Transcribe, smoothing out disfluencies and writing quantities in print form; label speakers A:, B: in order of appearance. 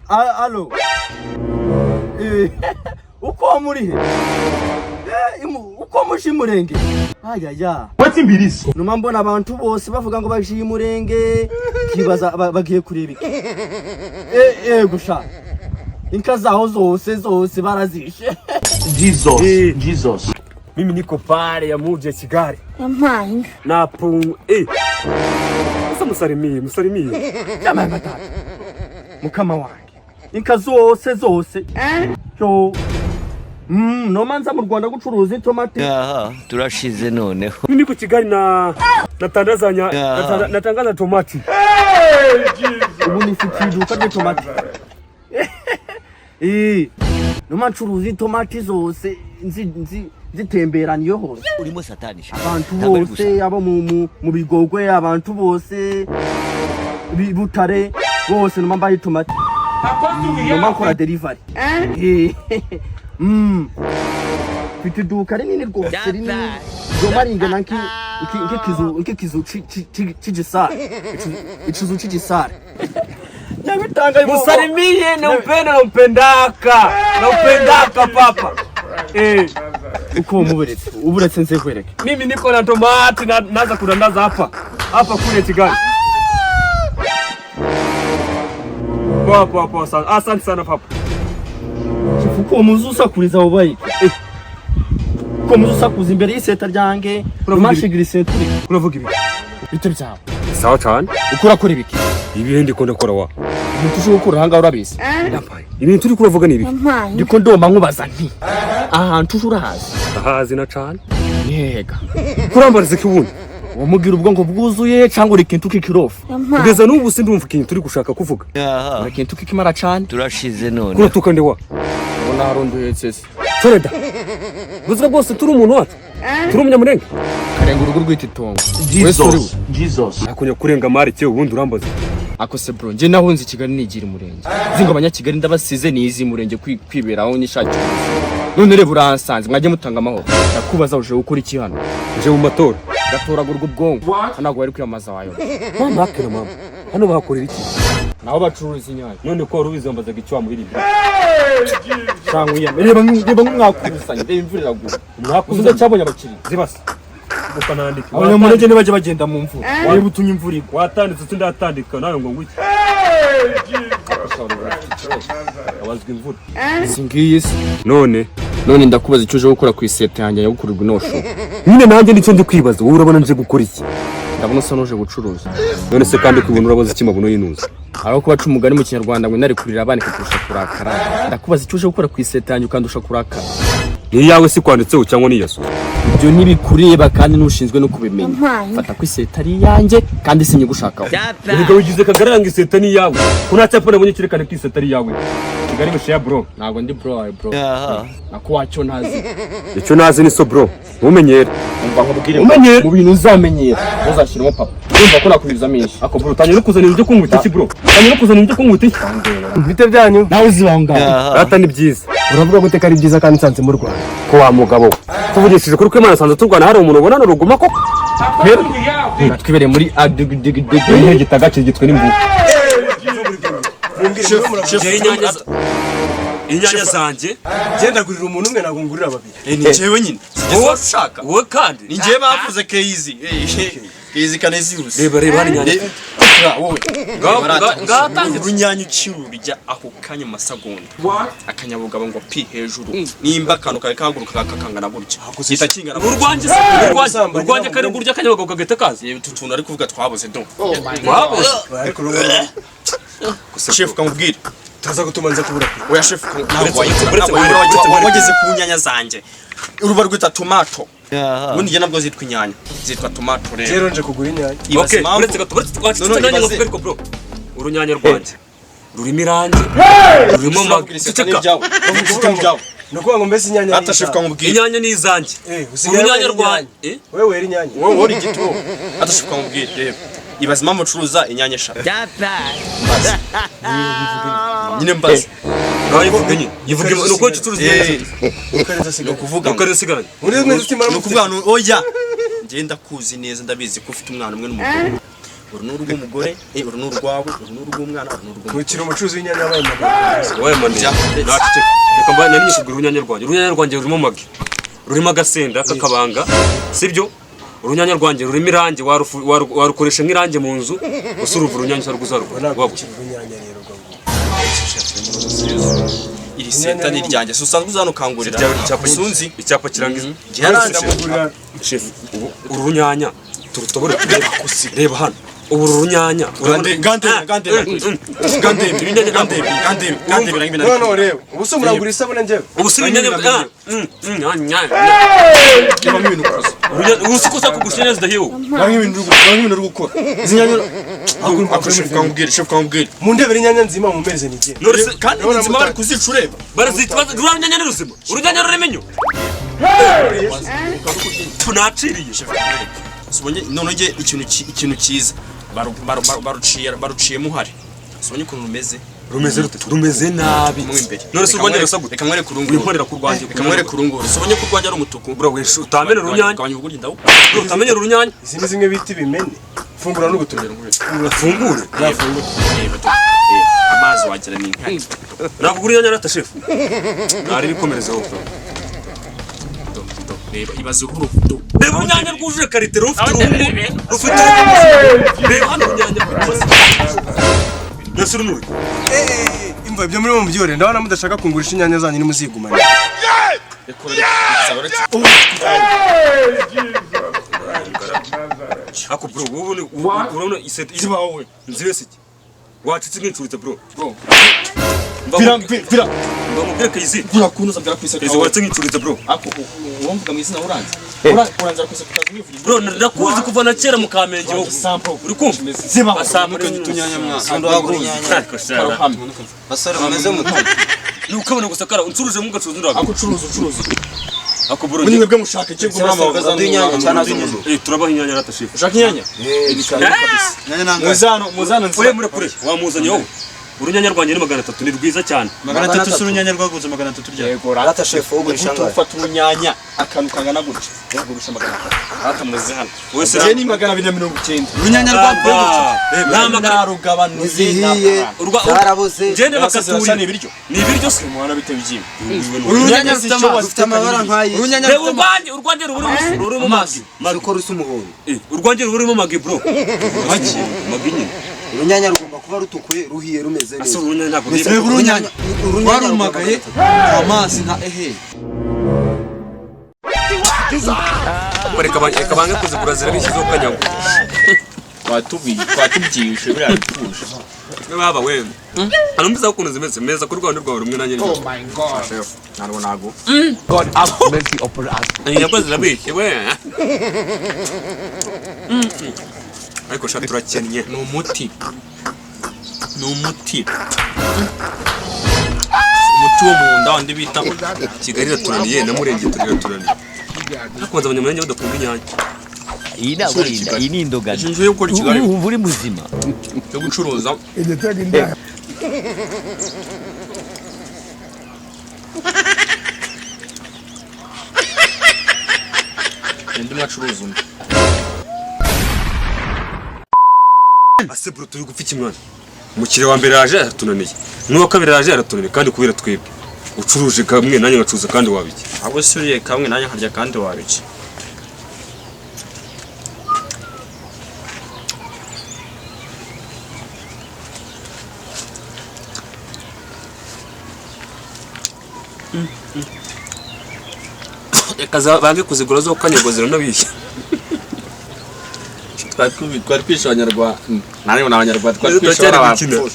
A: Alo. Uko muri he? Uko mushimurenge? Ayaya.
B: What's imbirisi?
A: Numa mbona abantu bose bavuga ngo bashimurenge kibaza bagiye kureba iki. Gusha. Inka zaho zose barazishe.
B: Jesus.
C: Mimi niko pale ya muje Kigali.
D: Yampaye.
C: Napu Sasa musalimie.
A: Jamaa matatu. Mukama wange. Inka zose. Yo. No manza mu Rwanda gucuruza itomate.
E: Aha, turashize noneho.
C: Mimi niko Kigali natangaza tomati.
A: Ubu nifikiduka rw'itomate. No mancuruza itomate zose zitemberaniye hose.
E: Urimo satanisha.
A: Abantu bose abo mu bigogwe abantu bose bibutare bose no mamba itomate. No mankora delivery. Fitiduka rinini rwose rinini. Zomaringa nanki kizu cijisara. Ichuzu cijisara.
C: Musalimie nampendaka papa.
A: Uko uburetse nse kwereke.
C: Mimi niko na tomati naanza kudandaza hapa kule Kigali. Papa asante sana papa.
A: Uko muzusa kuriza ubaye. Uko muzusa kuza imbere y'iseta ryange rumashigiri seturi.
C: Uravuga ibi.
A: Bite byawe.
C: Sawa cyane.
A: Ukora kuri biki?
C: Ibi ndi ndakora wa.
A: Ibintu ushobora gukora hanga urabizi.
C: Ndampaye. Ibintu turi kuvuga ni ibi.
A: Ndiko ndoma nkubaza nti. Ahantu urahazi.
C: Ahazi na cyane.
A: Yega.
C: Kurambariza kibundi.
A: Wamubwira ubwonko bwuzuye cyangwa uri kintu kikirofu.
C: Kugeza n'ubu sindumva ikintu turi gushaka kuvuga.
E: Aha.
A: Uri kintu kikimara cyane.
E: Turashize none.
C: Kuratuka ndi wa.
A: Ubona harondoye sese.
C: Fereda. Buzira bwose turi umuntu wacu. Turi umunyamurenge.
A: Karenga urugo rw'ititongo.
E: Jesus.
C: Akunya kurenga mari cyo ubundi urambaza.
A: Akose bro nje nahunze Kigali nigira umurenge. Zingo abanyakigali ndabasize nizi murenge kwiberaho nyishakira. None reba uransanze mwaje mutanga amahoro. Ndakubaza uje gukora iki hano?
C: Nje mu matora.
A: Gatoragurwa ubwonko. Hanago bari kwiyamaza wayo.
C: Mama akira mama. Hano bakorera iki?
A: Naho bacuruza inyanya.
C: None ko wari ubizambazaga icyo wamuririmba.
A: Cyangwa iya. Reba nk'umwakusanye. Reba imvura iragura. Umwakuze cyabonye abakiri.
C: Zibasa. Uko nandika.
A: Abanyamurenge nibaje bagenda mu mvura. Wari butunye imvura igwa.
C: Watanditse utundi atandika nawe ngo ngwiki. Abazwe imvura.
A: Singiyisi.
C: None
A: ndakubaza icyo uje gukora ku iseta yanjye yo gukurirwa inosho.
C: Nyine nanjye nicyo ndi kwibaza. Wowe urabona nje gukora iki?
A: Ndabona usa n'uje gucuruza.
C: None se kandi kubona urabaza iki mabuno yinuza.
A: Aho kubaca umugani mu Kinyarwanda ngo nari kurira abana kurusha kurakara. Ndakubaza icyo uje gukora ku iseta yanjye ukandusha kurakara.
C: Ni yawe si kwanditseho cyangwa ni yaso.
A: Ibyo nibikureba kandi nushinzwe no kubimenya. Fata ku iseta ari yanjye kandi sinye gushakaho.
C: Ubwo wigize kagaranga iseta ni yawe. Kunatsapa nabonye kirekane ku iseta ari yawe. Kigali bishe bro.
A: Ntago ndi bro.
E: Aha.
A: Nako wacyo ntazi.
C: Icyo nazi ni so bro. Umenyere.
A: Umva nkubwire.
C: Umenyere.
A: Mu bintu uzamenyera. Uzashyiramo papa. Urumva ko nakubiriza menshi.
C: Ako bro tanye no kuzana ibyo kunguta iki bro. Tanye no kuzana ibyo kunguta iki.
A: Bite byanyu. Nawe uzibanga.
C: Rata ni byiza.
A: Uravuga gute ari byiza kandi nsanze mu Rwanda.
C: Ko wa mugabo. Tuvugishije kuri ko Imana sanze turwana hari umuntu ubona n'uruguma ko.
A: Twibereye muri adigdig.
C: Igitagace gitwe n'imbuga.
B: Inyanya zanje genda gurira umuntu umwe nago ngurira babiri. Ni jewe nyine. Wowe ushaka. Wowe kandi. Ni jewe bavuze keizi. Keizi kanezi yose.
C: Reba hari inyanya.
B: Wowe. Ngatanze urunyanya uciubijya ako kanya masagonda. Akanyabugabo ngo pi hejuru. Nimba kano kare kaguruka kakangana gutya. Gita kingana. Urwanje kare gurya akanyabugabo kagete kazi. Tutuntu ari kuvuga twabuze do. Twabuze. Chef kamubwira. Taza gutumanza kubura. Oya chef wageze ku nyanya zanje. Uruba rwita tomato. Ubundi je nabwo zitwa inyanya. Zitwa tomato rero.
A: Rero nje kugura inyanya.
C: Okay, uretse twanyanya ngo ko bro. Urunyanya rwanje. Rurimo irangi. Rurimo magiceka.
A: Nuko ngo mbese inyanya.
B: Ata chef kamubwira.
C: Inyanya ni izanjye. Urunyanya rwanje.
A: Wewe weri inyanya.
B: Wowe uri gito. Ata chef kamubwira rero. Ibaza impamvu ucuruza inyanya eshatu. Nyine mbaza.
C: Ngaho yivuge nuko ucuruza inyanya eshatu.
B: Ni ukuvuga
C: ukareza sigaranye.
B: Ni ukuvuga oya. Ngenda kuzi neza ndabizi ko ufite umwana umwe n'umugore. uru ni urw'umugore uru ni urwawe uru ni urw'umwana uru ni urw'umugore
D: Ntukiri umucuruzi w'inyanya yabaye
C: wowe mani naceceka reka mbaye nari nyikubwira urunyanya rwanjye rurimo amagi rurimo agasenda k'akabanga sibyo urunyanya rwanjye rurimo irangi warukoresha nk'irangi mu nzu usuruva urunyanya cyangwa uzarubona
B: iri senta ni ryanjye si usanzwe uzanukangurira sunzi
C: icyapa kirangiza chef uru runyanya turutobore reba hano ubu runyanya
D: murangura isabune njyewe
C: usikuza kugusha neza dahiwo
D: mu ndebere inyanya nzima mu meze nige
B: kandi nzima bari kuzica ureba
C: barazitwa runyanya n'uruzima urunyanya ruremenyo tunaciriye
B: subonye none nge ikintu cyiza baruciyemo uhari subonye ukuntu
C: rumeze nabi
B: mu imbere
C: none se urwanya rusa gute
B: reka mwere kurungura
C: wimporera ku rwanjye
B: reka mwere kurungura subonye ko urwanya ari umutuku
C: bro weshu utamene urunyanya utamene urunyanya
D: izi ni zimwe biti bimene fungura n'ugutumira
C: fungure
B: amazi wagira ni nka
C: ntabwo urunyanya rata chef nari bikomerezaho
B: reba ibaze urukundo
C: reba urunyanya rwujuje karite rufite rufite reba hano urunyanya nese urunuri
D: imva ibyo muri mu byore ndabona mudashaka kungurisha inyanya zanyu nimuzigumane
C: ako bro wowe urabona iseti ibawe nzibese iki wacitse nk'incuritse bro
B: vira
C: ndamubwira kayizi
B: urakunuza bwa kwisa
C: izo wacitse nk'incuritse bro
B: ako wumvuga mu izina uranze uranze kwisa kutazivuga
C: bro ndakuzi kuva na kera mu Kamenge wowe uri kumva
B: ziba
C: basamure
B: tunyanya mwana
E: Ando wagura inyanya. Basore bameze muto.
C: ni ukabona gusakara uncuruje mu gacuruzi ndabwo
B: ako curuza
C: ako bro
B: muri mwebwe mushaka icyo gura
E: Baza inyanya cyane azumu.
C: turabaha inyanya rata chef
B: ushaka inyanya
E: Inyanya nanga.
B: muzano
C: ure muri kure wamuzanye wowe urunyanya rwanjye ni 300 ni rwiza cyane
E: 300 si urunyanya rwaguze 300 rya.
B: yego
E: Rata chef ugurisha ngahe?
B: ufata urunyanya akantu kangana gutya yagurisha 300 hata muzi hano
C: wese
B: je ni 290
E: Urunyanya rwaguze.
C: nta magana
B: rugabanuye
E: Zihiye. Zarabuze.
C: ngende bakaturi
B: ni ibiryo
C: ni ibiryo se
B: mwana bite bijimwe
E: Urunyanya rufite amabara nkayi. Urunyanya
C: reba urwanjye rurimo magi
E: uko rusa umuhondo.
C: urwanjye rurimo magi bro magi nyine
E: Urunyanya rugomba kuba rutukuye ruhiye rumeze
C: asa
E: neza.
C: urunyanya ntabwo
E: Urunyanya warumagaye amazi nka ehe.
C: reka bange kuzigura zirabishyizeho kanyago
B: twatubyishe buriya bituje
C: baba we hano mbiza ukuntu zimeze meza kuri rwanda rwawe rumwe nanjye
B: ntabwo nago
A: God have mercy upon us.
C: yakoze zirabishye we ariko sha turakennye
B: ni umuti wo mu nda wandi bita
C: Kigali iraturaniye na Murenge turaturaniye hakunze abanyamurenge badakunda inyanya
E: Iyi naburinda, iyi ni indogana.
B: ishinzwe yo gukora Kigali
E: Ubu uri muzima.
B: yo gucuruza ndi mwacuruza undi
C: ase bro turi gupfa ikimwana umukire wa mbere yaje aratunaniye n'uwa kabiri yaje aratunaniye kandi kubera twebwe ucuruje kamwe nanjye ngacuruza kandi wabiki
B: ahubwo se uriye kamwe nanjye nkarya kandi wabiki
C: reka bange kuzigura zo kanyagozera n'abishya
B: twari kwisha abanyarwanda nani abanyarwanda twari kwisha
C: turacyari
B: abantu
C: gukina